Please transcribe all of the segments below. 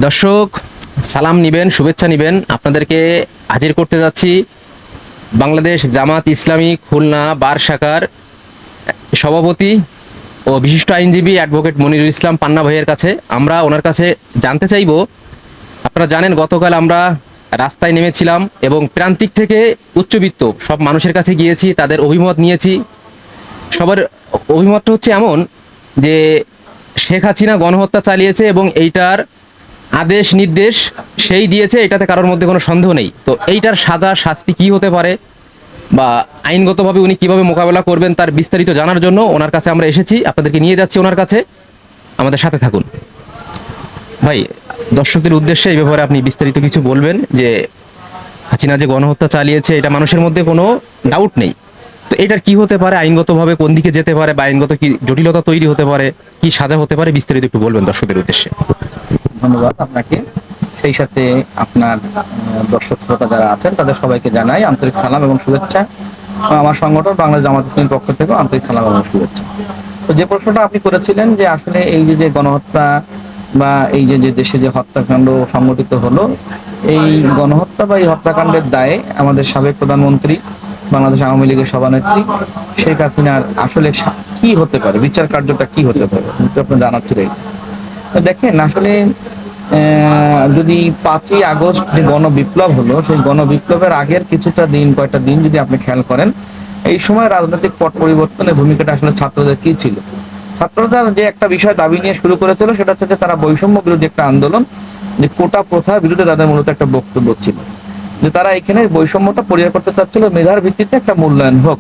দর্শক, সালাম নিবেন, শুভেচ্ছা নিবেন। আপনাদেরকে হাজির করতে যাচ্ছি বাংলাদেশ জামাত ইসলামী খুলনা বার শাখার সভাপতি ও বিশিষ্ট আইনজীবী অ্যাডভোকেট মনিরুল ইসলাম পান্না ভাইয়ের কাছে। আমরা ওনার কাছে জানতে চাইব, আপনারা জানেন গতকাল আমরা রাস্তায় নেমেছিলাম এবং প্রান্তিক থেকে উচ্চবিত্ত সব মানুষের কাছে গিয়েছি, তাদের অভিমত নিয়েছি। সবার অভিমতটা হচ্ছে এমন যে শেখ হাসিনা গণহত্যা চালিয়েছে এবং এইটার আদেশ নির্দেশ সেই দিয়েছে, এটাতে কারোর মধ্যে কোনো সন্দেহ নেই। তো এইটার সাজা শাস্তি কি হতে পারে বা আইনগতভাবে উনি কিভাবে মোকাবেলা করবেন তার বিস্তারিত জানার জন্য ওনার কাছে আমরা এসেছি। আপনাদেরকে নিয়ে যাচ্ছি ওনার কাছে, আমাদের সাথে থাকুন। ভাই, দর্শকদের উদ্দেশ্যে এই ব্যাপারে আপনি বিস্তারিত কিছু বলবেন যে হাসিনা যে গণহত্যা চালিয়েছে এটা মানুষের মধ্যে কোনো ডাউট নেই। তো এটার কি হতে পারে, আইনগতভাবে কোন দিকে যেতে পারে বা আইনগত কি জটিলতা তৈরি হতে পারে, কি সাজা হতে পারে, বিস্তারিত একটু বলবেন দর্শকদের উদ্দেশ্যে। ধন্যবাদ আপনাকে। সেই সাথে আপনার দর্শক শ্রোতা যারা আছেন তাদের সবাইকে জানাই আন্তরিক সালাম এবং শুভেচ্ছা। আমার সংগঠন বাংলাদেশ জামাত ইসলামীর পক্ষ থেকে আন্তরিক সালাম এবং শুভেচ্ছা। তো যে প্রশ্নটা আপনি করেছিলেন যে আসলে এই যে গণহত্যা বা এই যে দেশে যে হত্যাকাণ্ড সংগঠিত হলো, এই গণহত্যা বা এই হত্যাকাণ্ডের দায়ে আমাদের সাবেক প্রধানমন্ত্রী, বাংলাদেশ আওয়ামী লীগের সভানেত্রী শেখ হাসিনার আসলে কি হতে পারে, বিচার কার্যটা কি হতে পারে আপনি জানাচ্ছিলেন। দেখেন আসলে যদি 5ই আগস্ট যে গণবিপ্লব হলো, সেই গণবিপ্লবের আগের কিছুটা দিন, কয়টা দিন যদি আপনি খেয়াল করেন, এই সময় রাজনৈতিক পট পরিবর্তনের ভূমিকাটা আসলে ছাত্রদের কি ছিল। ছাত্ররা যে একটা বিষয় দাবি নিয়ে শুরু করেছিল সেটা হচ্ছে তারা বৈষম্য বিরোধী একটা আন্দোলন, যে কোটা প্রথার বিরুদ্ধে তাদের মূলত একটা বক্তব্য ছিল, যে তারা এখানে বৈষম্যটা পরিহার করতে চাচ্ছিল, মেধার ভিত্তিতে একটা মূল্যায়ন হোক।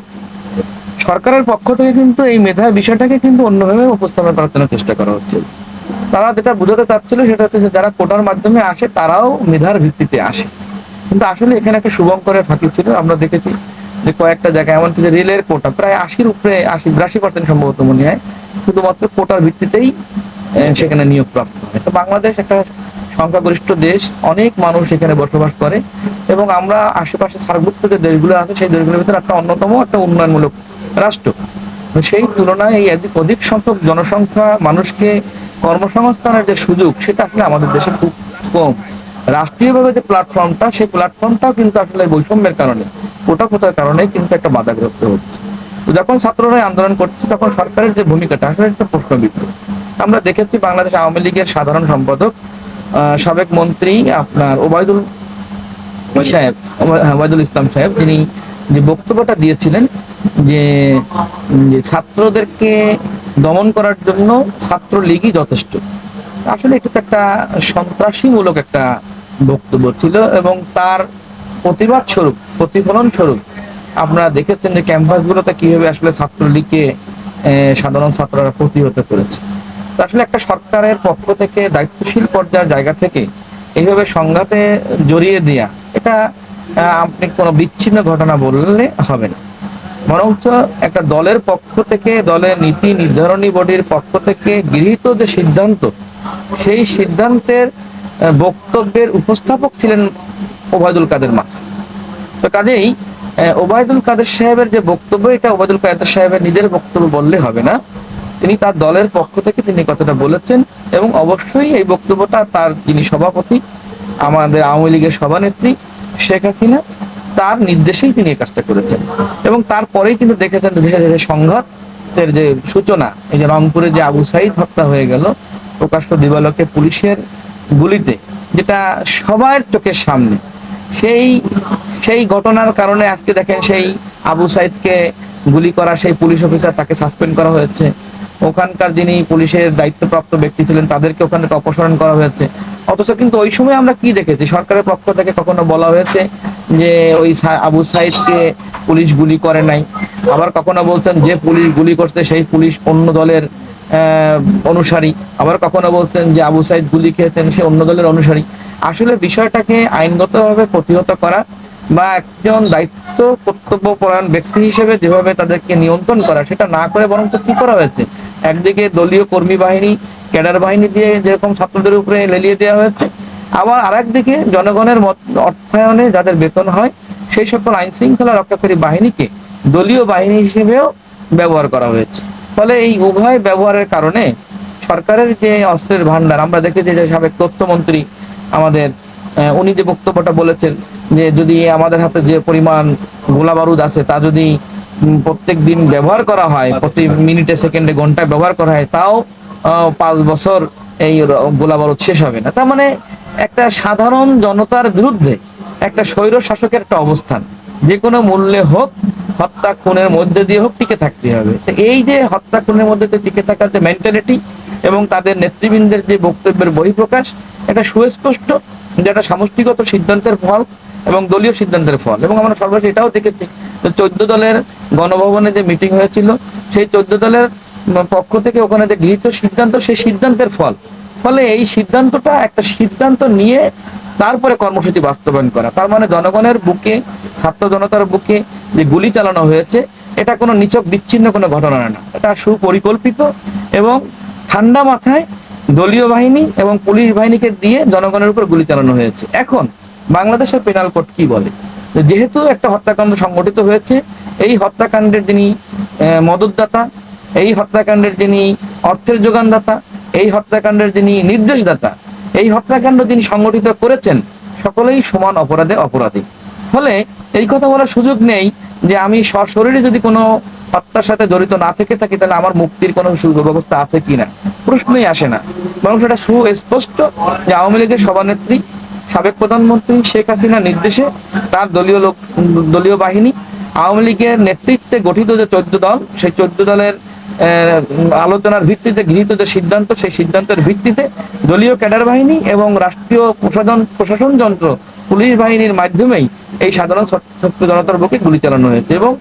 সরকারের পক্ষ থেকে কিন্তু এই মেধার বিষয়টাকে কিন্তু অন্যভাবে উপস্থাপন করার জন্য চেষ্টা করা হচ্ছে। তারা যেটা বোঝাতে চাচ্ছিল সেটা হচ্ছে যে যারা কোটার মাধ্যমে আসে তারাও মেধার ভিত্তিতে আসে, কিন্তু আসলে এখানে একটা শুভঙ্করের ফাঁকি ছিল। আমরা দেখেছি যে কয়েকটা জায়গায় এমনকি যে রেলের কোটা প্রায় 80-র উপরে, 80-82% সম্ভবত মনে হয় শুধুমাত্র কোটার ভিত্তিতেই সেখানে নিয়োগ প্রাপ্ত হয়। তো বাংলাদেশ একটা সংখ্যাগরিষ্ঠ দেশ, অনেক মানুষ এখানে বসবাস করে এবং আমরা আশেপাশে সার্কভুক্ত যে দেশগুলো আছে সেই দেশগুলোর ভিতরে একটা অন্যতম একটা উন্নয়নমূলক রাষ্ট্র। সেই তুলনায় এই অধিক সংখ্যক জনসংখ্যা মানুষকে কর্মসংস্থানের যে সুযোগ সেটা আসলে আমাদের দেশে খুব কম। রাষ্ট্রীয়ভাবে যে প্ল্যাটফর্মটা, সেই প্ল্যাটফর্মটাও কিন্তু আসলে বৈষম্যের কারণে, কোটা প্রথার কারণে কিন্তু একটা বাধাগ্রস্ত হচ্ছে। তো যখন ছাত্ররা আন্দোলন করছে তখন সরকারের যে ভূমিকাটা আসলে একটা প্রশ্নবিদ্ধ। আমরা দেখেছি বাংলাদেশ আওয়ামী লীগের সাধারণ সম্পাদক সাবেক মন্ত্রী আপনার ওবায়দুল ইসলাম সাহেব, যিনি যে বক্তব্যটা দিয়েছিলেন যে ছাত্রদেরকে দমন করার জন্য ছাত্রলীগই যথেষ্ট, আসলে এটা তো একটা সন্ত্রাসীমূলক একটা বক্তব্য ছিল এবং তার প্রতিবাদ স্বরূপ, প্রতিফলন স্বরূপ আপনারা দেখেছেন যে ক্যাম্পাসগুলোতে কিভাবে আসলে ছাত্রলীগকে সাধারণ ছাত্ররা প্রতিহত করেছে। আসলে একটা সরকারের পক্ষ থেকে দায়িত্বশীল পর্যায়ের জায়গা থেকে এইভাবে সংঘাতে জড়িয়ে দেয়া, এটা আপনি কোনো বিচ্ছিন্ন ঘটনা বললে হবে না, বরঞ্চ একটা দলের পক্ষ থেকে, দলের নীতি নির্ধারণী বডির পক্ষ থেকে গৃহীত যে সিদ্ধান্ত, সেই সিদ্ধান্তের বক্তব্যের উপস্থাপক ছিলেন ওবায়দুল কাদের মাহমুদ। তো কাজেই ওবায়দুল কাদের সাহেবের যে বক্তব্য, এটা ওবায়দুল কাদের সাহেবের নিজের বক্তব্য বললে হবে না, তিনি তার দলের পক্ষ থেকে তিনি কথাটা বলেছেন এবং অবশ্যই এই বক্তব্যটা তার যিনি সভাপতি, আমাদের আওয়ামী লীগের সভানেত্রী শেখ হাসিনা, তার নির্দেশেই তিনি এই কাজটা করেছেন। এবং তারপরেই কিন্তু দেখেছেন দেশে দেশে সংঘাতের যে সূচনা, এই যে রংপুরে যে আবু সাইদ হত্যা হয়ে গেল প্রকাশ্য দিবালোকে পুলিশের গুলিতে, যেটা সবার চোখের সামনে, সেই ঘটনার কারণে আজকে দেখেন সেই আবু সাইদকে গুলি করা সেই পুলিশ অফিসার, তাকে সাসপেন্ড করা হয়েছে। ওখানকার যিনি পুলিশের দায়িত্বপ্রাপ্ত ব্যক্তি ছিলেন তাদেরকে ওখান থেকে অপসারণ করা হয়েছে। অথচ কিন্তু ওই সময় আমরা কি দেখেছি, সরকারের পক্ষ থেকে কখনো বলা হয়েছে যে ওই আবু সাইদকে পুলিশ গুলি করে নাই, আবার কখনো বলছেন যে পুলিশ গুলি করছে সেই পুলিশ অন্য দলের অনুসারী, আবার কখনো বলছেন যে আবু সাইদ গুলি খেয়েছেন সে অন্য দলের অনুসারী। আসলে বিষয়টাকে আইনগতভাবে প্রতিহত করা বা একজন দায়িত্ব কর্তব্যপরায়ণ ব্যক্তি হিসেবে যেভাবে তাদেরকে নিয়ন্ত্রণ করা, সেটা না করে বরং কি করা হয়েছে, একদিকে দলীয় কর্মী বাহিনী, ক্যাডার বাহিনী দিয়ে যেরকম ছাত্রদের উপরে লেলিয়ে দেওয়া হয়েছে, আবার আরেকদিকে জনগণের অর্থায়নে যাদের বেতন হয় সেই সকল আইন শৃঙ্খলা রক্ষাকারী বাহিনীকে দলীয় বাহিনী হিসেবেও ব্যবহার করা হয়েছে। ফলে এই উভয় ব্যবহারের কারণে সরকারের যে অস্ত্রের ভান্ডার, আমরা দেখেছি যে সাবেক তথ্যমন্ত্রী আমাদের উনি যে বক্তব্যটা বলেছেন যে যদি আমাদের হাতে যে পরিমাণ গোলা বারুদ আছে তা যদি প্রত্যেক দিন ব্যবহার করা হয়, প্রতি মিনিটে সেকেন্ডে ঘন্টায় ব্যবহার করা হয়, তাও 5 বছর এই গোলা বারুদ শেষ হবে না। তার মানে একটা সাধারণ জনতার বিরুদ্ধে একটা স্বৈর শাসকের একটা অবস্থান, যে কোনো মূল্যে হোক, হত্যা খুনের মধ্যে দিয়ে হোক, টিকে থাকতে হবে। তো এই যে হত্যা খুনের মধ্যে দিয়ে টিকে থাকার যে মেন্টালিটি এবং তাদের নেতৃবৃন্দের যে বক্তব্যের বহিঃপ্রকাশ, এটা সুস্পষ্ট যে একটা সমষ্টিগত সিদ্ধান্তের ফল এবং দলীয় সিদ্ধান্তের ফল। এবং আমরা সর্বশেষ এটাও দেখেছি যে 14 দলের গণভবনে যে মিটিং হয়েছিল, সেই 14 দলের পক্ষ থেকে ওখানে যে গৃহীত সিদ্ধান্ত, সেই সিদ্ধান্তের ফল। ফলে এই সিদ্ধান্তটা একটা সিদ্ধান্ত নিয়ে তারপরে কর্মসূচি বাস্তবায়ন করা, তার মানে জনগণের বুকে, ছাত্র জনতার বুকে যে গুলি চালানো হয়েছে, এটা কোনো নিছক বিচ্ছিন্ন কোনো ঘটনা না, এটা সুপরিকল্পিত এবং ঠান্ডা মাথায় দলীয় বাহিনী এবং পুলিশ বাহিনীকে দিয়ে জনগণের উপর গুলি চালানো হয়েছে। এখন বাংলাদেশের পেনাল কোড কি বলে? যেহেতু একটা হত্যাকাণ্ড সংঘটিত হয়েছে, এই হত্যাকাণ্ডের যিনি মদতদাতা, এই হত্যাকাণ্ডের যিনি অর্থের যোগানদাতা, এই হত্যাকাণ্ডের যিনি নির্দেশদাতা, এই হত্যাকাণ্ড যিনি সংগঠিত করেছেন, সকলেই সমান অপরাধে অপরাধী। ফলে এই কথা বলার সুযোগ নেই যে আমি সশরীরে যদি কোনো হত্যার সাথে জড়িত না থেকে থাকি তাহলে আমার মুক্তির কোনো সুব্যবস্থা আছে কিনা, প্রশ্নই আসে না। বরং সেটা সুস্পষ্ট যে আওয়ামী লীগের সভানেত্রী, সাবেক প্রধানমন্ত্রী শেখ হাসিনার নির্দেশে তার দলীয় বাহিনী, আওয়ামী লীগের নেতৃত্বে গঠিত যে 14 দল, সেই 14 দলের আলোচনার ভিত্তিতে গৃহীত যে সিদ্ধান্ত, সেই সিদ্ধান্তের ভিত্তিতে দলীয় ক্যাডার বাহিনী এবং রাষ্ট্রীয় প্রশাসন যন্ত্র, পুলিশ বাহিনীর মাধ্যমেই এই সাধারণ ছাত্র জনতার বুকে গুলি চালানো হয়েছে। এবং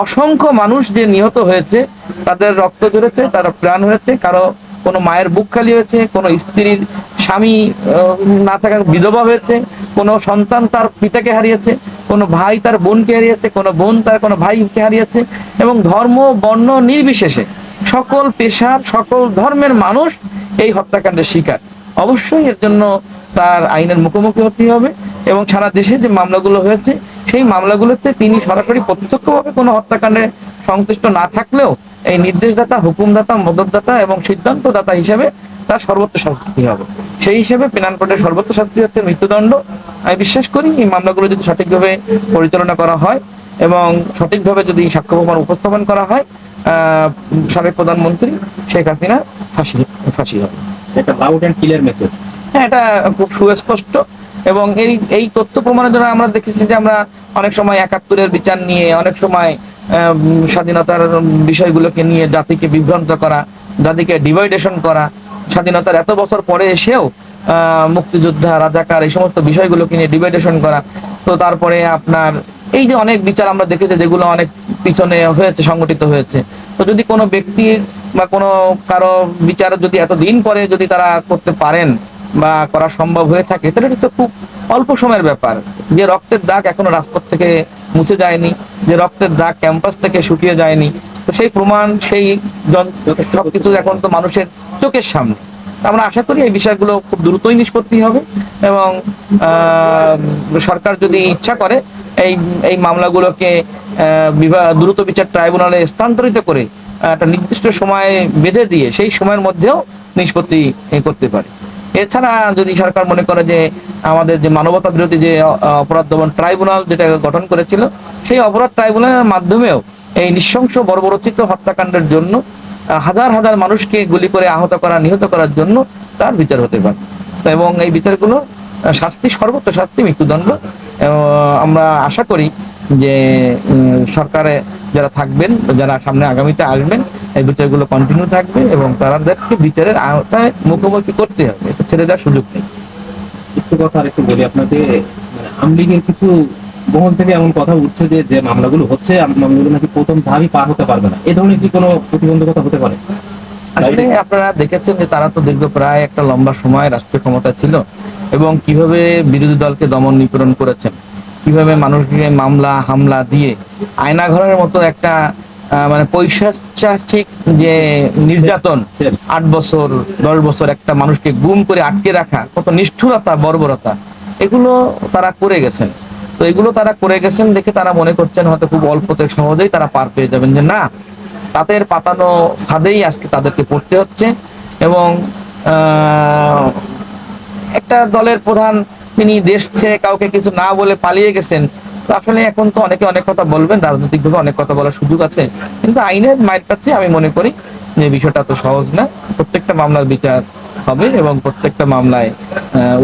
অসংখ্য মানুষ যে নিহত হয়েছে, তাদের রক্ত ঝরেছে, তারা প্রাণ হয়েছে, কারো কোনো মায়ের বুক খালি হয়েছে, কোনো স্ত্রীর স্বামী না থাকার বিধবা হয়েছে, কোনো সন্তান তার পিতাকে হারিয়েছে, কোনো ভাই তার বোনকে হারিয়েছে, কোনো বোন তার কোনো ভাইকে হারিয়েছে। এবং ধর্ম বর্ণ নির্বিশেষে সকল পেশার, সকল ধর্মের মানুষ এই হত্যাকাণ্ডের শিকার। অবশ্যই এর জন্য তার আইনের মুখোমুখি হতে হবে। এবং সারা দেশে যে মামলাগুলো হয়েছে, সেই মামলাগুলোতে তিনি সরাসরি প্রত্যক্ষভাবে কোনো হত্যাকাণ্ডে সংশ্লিষ্ট না থাকলেও এই নির্দেশদাতা, হুকুমদাতা, মদতদাতা এবং সিদ্ধান্তদাতা হিসেবে তার সর্বোচ্চ শাস্তি হবে। সেই হিসেবে পেনাল কোডের সর্বোচ্চ শাস্তি হচ্ছে মৃত্যুদণ্ড। আমি বিশ্বাস করি এই মামলাগুলো যদি সঠিকভাবে পরিচালনা করা হয় এবং সঠিকভাবে যদি সাক্ষ্য প্রমাণ উপস্থাপন করা হয়, সাবেক প্রধানমন্ত্রী শেখ হাসিনা ফাঁসি হবে। এটা লাউড এন্ড ক্লিয়ার মেসেজ। হ্যাঁ, এটা খুব সুস্পষ্ট। এবং এই তথ্য প্রমাণের জন্য আমরা দেখেছি যে আমরা অনেক সময় ৭১-এর বিচার নিয়ে, অনেক সময় স্বাধীনতার বিষয়গুলোকে নিয়ে জাতিকে বিভ্রান্ত করা, জাতিকে ডিভাইডেশন করা, স্বাধীনতার এত বছর পরে এসেও মুক্তিযোদ্ধা, রাজাকার, এই সমস্ত বিষয়গুলোকে নিয়ে ডিভাইডেশন করা। তো তারপরে আপনার এই যে অনেক বিচার আমরা দেখেছি যেগুলো অনেক পিছনে হয়েছে, সংগঠিত হয়েছে। তো যদি কোনো ব্যক্তির বা কোনো কারো বিচার যদি এতদিন পরে যদি তারা করতে পারেন বা করা সম্ভব হয়ে থাকে, তাহলে এটা তো খুব অল্প সময়ের ব্যাপার। যে রক্তের দাগ এখনো রাজপথ থেকে মুছে যায়নি, যে রক্তের দাগ ক্যাম্পাস থেকে শুকিয়ে যায়নি, তো সেই প্রমাণ, সেই সবকিছু এখন তো মানুষের চোখের সামনে। আমরা আশা করি এই বিষয়গুলো খুব দ্রুতই নিষ্পত্তি হবে এবং সরকার যদি ইচ্ছা করে এই মামলাগুলোকে দ্রুত বিচার ট্রাইব্যুনালে স্থানান্তরিত করে একটা নির্দিষ্ট সময় বেঁধে দিয়ে সেই সময়ের মধ্যেও নিষ্পত্তি করতে পারে। এছাড়া যদি সরকার মনে করে যে আমাদের যে মানবতা বিরোধী যে অপরাধ দমন ট্রাইব্যুনাল যেটা গঠন করেছিল, সেই অপরাধ ট্রাইব্যুনালের মাধ্যমেও এই নৃশংস বর্বরোচিত হত্যাকাণ্ডের জন্য হাজার হাজার মানুষকে গুলি করে আহত করা, নিহত করার জন্য তার বিচার হতে পারে। এবং এই বিচারগুলো শাস্তি, সর্বোচ্চ শাস্তি মৃত্যুদণ্ড। আমরা আশা করি যে সরকারে যারা থাকবেন, যারা সামনে আগামীতে আসবেন, এই বিচারগুলো কন্টিনিউ থাকবে এবং তাদেরকে বিচারের আওতায় মুখোমুখি করতে হবে, এটা ছেড়ে দেওয়ার সুযোগ নেই। একটু কথা আর একটু বলি আপনাদের, আওয়ামী লীগের কিছু মহল থেকে এমন কথা উঠছে যে মামলাগুলো হচ্ছে, মামলাগুলো নাকি প্রথম ধাপই পার হতে পারবে না। এ ধরনের কি কোনো প্রতিবন্ধকতা হতে পারে? আসলে আপনারা দেখেছেন যে তারা তো দীর্ঘ প্রায় একটা লম্বা সময় রাষ্ট্রীয় ক্ষমতা ছিল এবং কিভাবে বিরোধী দলকে দমন নিপীড়ন করেছেন, কিভাবে মানুষকে মামলা হামলা দিয়ে আয়নাঘরের মতো একটা মানে পৈশাচিক যে নির্যাতন, 8 বছর 10 বছর একটা মানুষকে গুম করে আটকে রাখা, কত নিষ্ঠুরতা, বর্বরতা, এগুলো তারা করে গেছেন। তো এগুলো তারা করে গেছেন দেখে তারা মনে করছেন হয়তো খুব অল্পতে সহজেই তারা পার পেয়ে যাবেন, যে না, তাদের পাতানো ফাঁদেই আজকে তাদেরকে পড়তে হচ্ছে। এবং একটা দলের প্রধান তিনি দেশ ছেড়ে কাউকে কিছু না বলে পালিয়ে গেছেন। তো আসলে এখন তো অনেকে অনেক কথা বলবেন, রাজনৈতিকভাবে অনেক কথা বলার সুযোগ আছে, কিন্তু আইনের মায়ের কাছে আমি মনে করি যে বিষয়টা তো সহজ না। প্রত্যেকটা মামলার বিচার হবে এবং প্রত্যেকটা মামলায়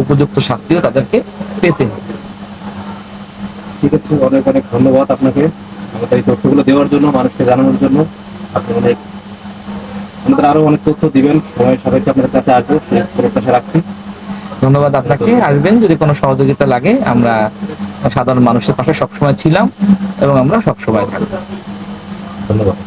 উপযুক্ত শাস্তিও তাদেরকে পেতে হবে। ঠিক আছে, অনেক অনেক ধন্যবাদ আপনাকে আমাদের এই তথ্যগুলো দেওয়ার জন্য, মানুষকে জানানোর জন্য। আপনি অনেক আমাদের আরো অনেক তথ্য দিবেন, সময়ের সাপেক্ষে আপনাদের কাছে আসবো সেই প্রত্যাশা রাখছি। ধন্যবাদ আপনাকে। আসবেন, যদি কোনো সহযোগিতা লাগে আমরা সাধারণ মানুষের পাশে সবসময় ছিলাম এবং আমরা সবসময় থাকবো। ধন্যবাদ।